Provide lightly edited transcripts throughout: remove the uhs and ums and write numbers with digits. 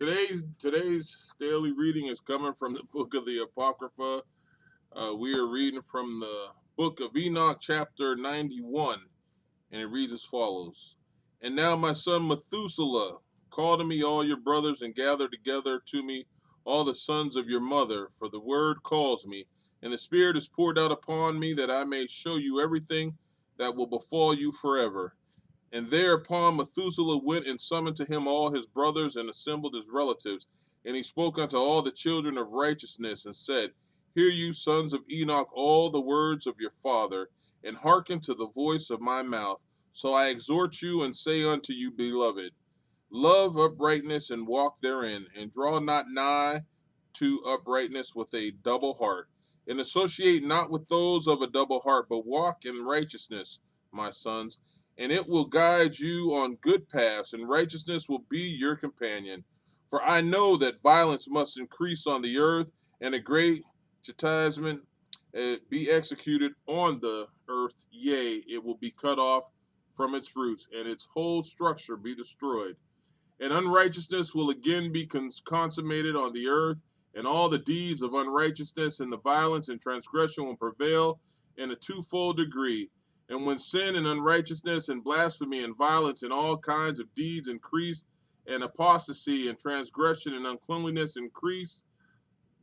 Today's daily reading is coming from the book of the Apocrypha. We are reading from the book of Enoch, chapter 91, and it reads as follows. And now, my son Methuselah, call to me all your brothers and gather together to me all the sons of your mother, for the word calls me, and the Spirit is poured out upon me that I may show you everything that will befall you forever. And thereupon Methuselah went and summoned to him all his brothers and assembled his relatives. And he spoke unto all the children of righteousness and said, Hear you, sons of Enoch, all the words of your father, and hearken to the voice of my mouth. So I exhort you and say unto you, beloved, love uprightness and walk therein, and draw not nigh to uprightness with a double heart, and associate not with those of a double heart, but walk in righteousness, my sons, and it will guide you on good paths, and righteousness will be your companion. For I know that violence must increase on the earth, and a great chastisement be executed on the earth. Yea, it will be cut off from its roots, and its whole structure be destroyed. And unrighteousness will again be consummated on the earth, and all the deeds of unrighteousness and the violence and transgression will prevail in a twofold degree. And when sin and unrighteousness and blasphemy and violence and all kinds of deeds increase, and apostasy and transgression and uncleanliness increase,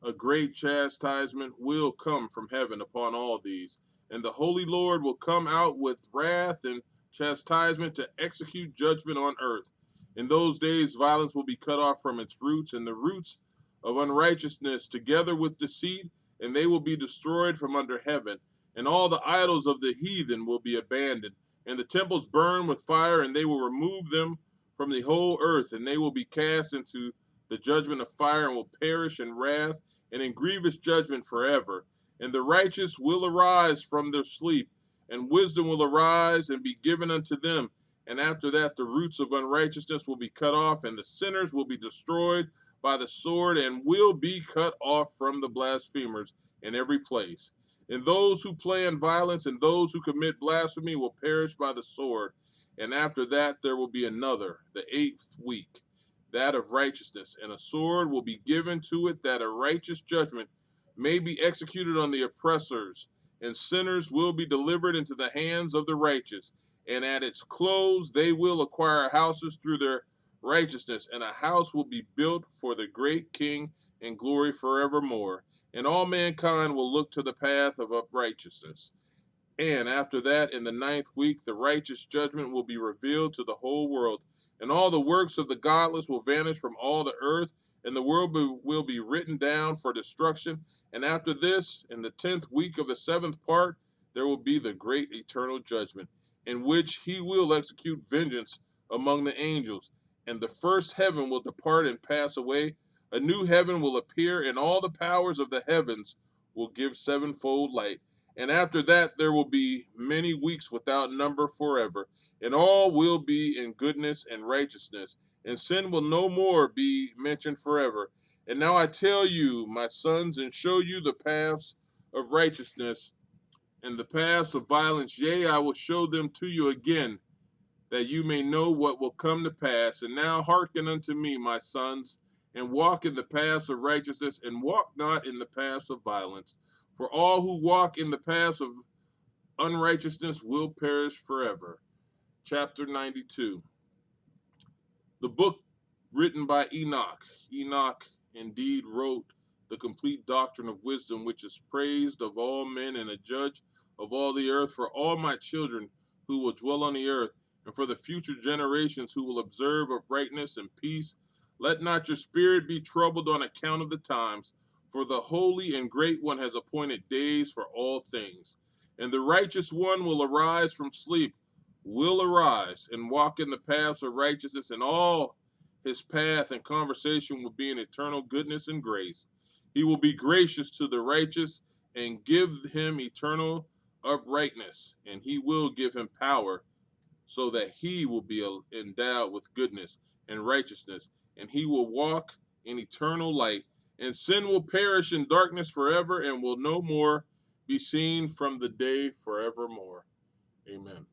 a great chastisement will come from heaven upon all these. And the Holy Lord will come out with wrath and chastisement to execute judgment on earth. In those days, violence will be cut off from its roots, and the roots of unrighteousness together with deceit, and they will be destroyed from under heaven. And all the idols of the heathen will be abandoned, and the temples burn with fire, and they will remove them from the whole earth, and they will be cast into the judgment of fire, and will perish in wrath and in grievous judgment forever. And the righteous will arise from their sleep, and wisdom will arise and be given unto them. And after that, the roots of unrighteousness will be cut off, and the sinners will be destroyed by the sword, and will be cut off from the blasphemers in every place. And those who plan violence and those who commit blasphemy will perish by the sword. And after that, there will be another, the 8th week, that of righteousness, and a sword will be given to it that a righteous judgment may be executed on the oppressors, and sinners will be delivered into the hands of the righteous. And at its close they will acquire houses through their righteousness, and a house will be built for the great king in glory forevermore. And all mankind will look to the path of uprightness. And after that, in the 9th week, the righteous judgment will be revealed to the whole world, and all the works of the godless will vanish from all the earth, and the world will be written down for destruction. And after this, in the 10th week of the 7th part, there will be the great eternal judgment, in which he will execute vengeance among the angels. And the first heaven will depart and pass away. A new heaven will appear, and all the powers of the heavens will give sevenfold light. And after that, there will be many weeks without number forever, and all will be in goodness and righteousness, and sin will no more be mentioned forever. And now I tell you, my sons, and show you the paths of righteousness and the paths of violence. Yea, I will show them to you again, that you may know what will come to pass. And now hearken unto me, my sons, and walk in the paths of righteousness, and walk not in the paths of violence. For all who walk in the paths of unrighteousness will perish forever. Chapter 92. The book written by Enoch. Enoch indeed wrote the complete doctrine of wisdom, which is praised of all men and a judge of all the earth, for all my children who will dwell on the earth, and for the future generations who will observe uprightness and peace. Let not your spirit be troubled on account of the times, for the Holy and Great One has appointed days for all things. And the righteous one will arise from sleep, will arise and walk in the paths of righteousness, and all his path and conversation will be in eternal goodness and grace. He will be gracious to the righteous and give him eternal uprightness, and he will give him power so that he will be endowed with goodness and righteousness, and he will walk in eternal light, and sin will perish in darkness forever and will no more be seen from the day forevermore. Amen.